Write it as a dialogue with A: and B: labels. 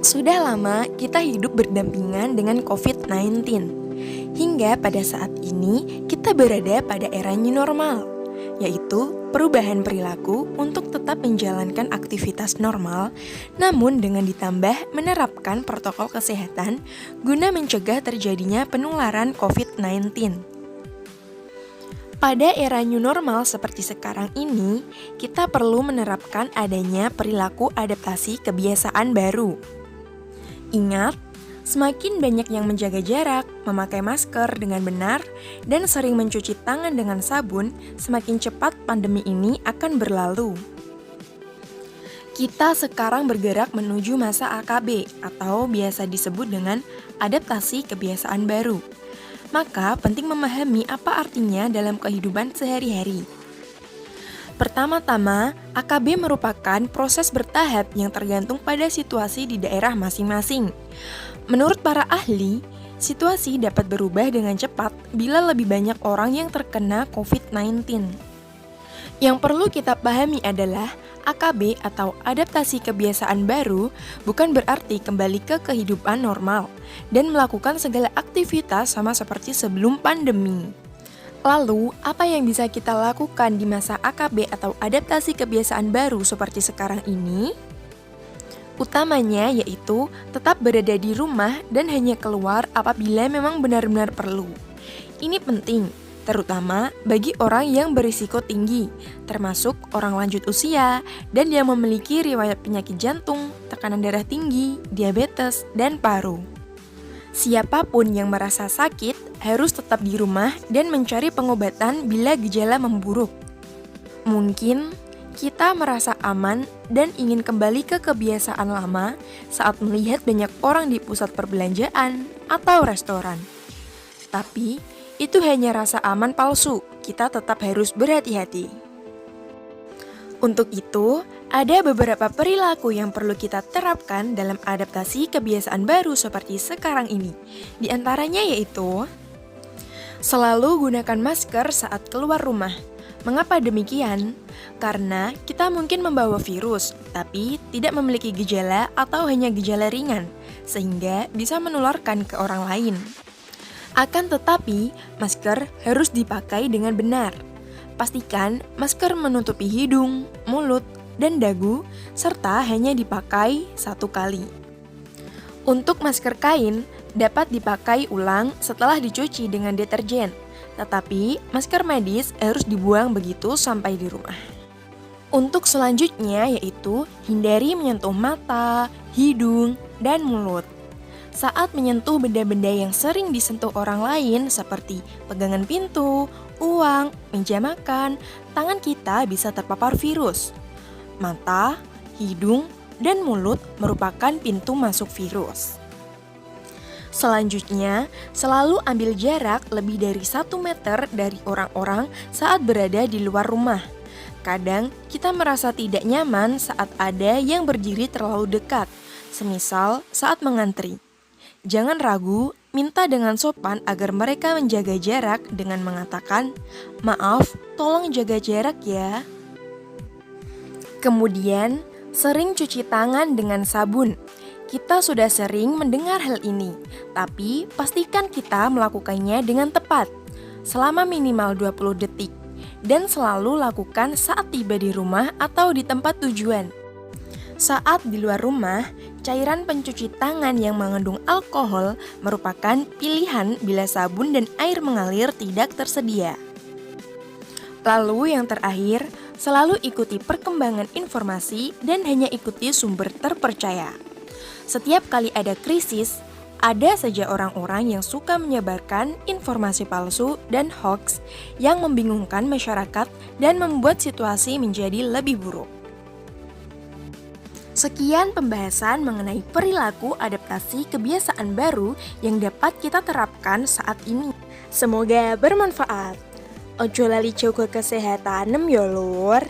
A: Sudah lama kita hidup berdampingan dengan COVID-19. Hingga pada saat ini kita berada pada era new normal, yaitu perubahan perilaku untuk tetap menjalankan aktivitas normal, namun dengan ditambah menerapkan protokol kesehatan guna mencegah terjadinya penularan COVID-19. Pada era new normal seperti sekarang ini, kita perlu menerapkan adanya perilaku adaptasi kebiasaan baru. Ingat, semakin banyak yang menjaga jarak, memakai masker dengan benar, dan sering mencuci tangan dengan sabun, semakin cepat pandemi ini akan berlalu. Kita sekarang bergerak menuju masa AKB atau biasa disebut dengan adaptasi kebiasaan baru. Maka penting memahami apa artinya dalam kehidupan sehari-hari. Pertama-tama, AKB merupakan proses bertahap yang tergantung pada situasi di daerah masing-masing. Menurut para ahli, situasi dapat berubah dengan cepat bila lebih banyak orang yang terkena COVID-19. Yang perlu kita pahami adalah AKB atau adaptasi kebiasaan baru bukan berarti kembali ke kehidupan normal dan melakukan segala aktivitas sama seperti sebelum pandemi. Lalu, apa yang bisa kita lakukan di masa AKB atau adaptasi kebiasaan baru seperti sekarang ini? Utamanya yaitu tetap berada di rumah dan hanya keluar apabila memang benar-benar perlu. Ini penting, terutama bagi orang yang berisiko tinggi, termasuk orang lanjut usia dan yang memiliki riwayat penyakit jantung, tekanan darah tinggi, diabetes, dan paru. Siapapun yang merasa sakit harus tetap di rumah dan mencari pengobatan bila gejala memburuk. Mungkin kita merasa aman dan ingin kembali ke kebiasaan lama saat melihat banyak orang di pusat perbelanjaan atau restoran. Tapi, itu hanya rasa aman palsu, kita tetap harus berhati-hati. Untuk itu, ada beberapa perilaku yang perlu kita terapkan dalam adaptasi kebiasaan baru seperti sekarang ini. Di antaranya yaitu, selalu gunakan masker saat keluar rumah. Mengapa demikian? Karena kita mungkin membawa virus, tapi tidak memiliki gejala atau hanya gejala ringan, sehingga bisa menularkan ke orang lain. Akan tetapi, masker harus dipakai dengan benar. Pastikan masker menutupi hidung, mulut, dan dagu, serta hanya dipakai satu kali. Untuk masker kain, dapat dipakai ulang setelah dicuci dengan deterjen, tetapi masker medis harus dibuang begitu sampai di rumah. Untuk selanjutnya yaitu hindari menyentuh mata, hidung, dan mulut. Saat menyentuh benda-benda yang sering disentuh orang lain seperti pegangan pintu, uang, meja makan, tangan kita bisa terpapar virus. Mata, hidung, dan mulut merupakan pintu masuk virus. Selanjutnya, selalu ambil jarak lebih dari 1 meter dari orang-orang saat berada di luar rumah. Kadang, kita merasa tidak nyaman saat ada yang berdiri terlalu dekat, semisal saat mengantri. Jangan ragu, minta dengan sopan agar mereka menjaga jarak dengan mengatakan, "Maaf, tolong jaga jarak ya." Kemudian, sering cuci tangan dengan sabun. Kita sudah sering mendengar hal ini, tapi pastikan kita melakukannya dengan tepat, selama minimal 20 detik, dan selalu lakukan saat tiba di rumah atau di tempat tujuan. Saat di luar rumah, cairan pencuci tangan yang mengandung alkohol merupakan pilihan bila sabun dan air mengalir tidak tersedia. Lalu yang terakhir, selalu ikuti perkembangan informasi dan hanya ikuti sumber terpercaya. Setiap kali ada krisis, ada saja orang-orang yang suka menyebarkan informasi palsu dan hoax yang membingungkan masyarakat dan membuat situasi menjadi lebih buruk. Sekian pembahasan mengenai perilaku adaptasi kebiasaan baru yang dapat kita terapkan saat ini. Semoga bermanfaat. Ojo lali jaga kesehatan ya lur.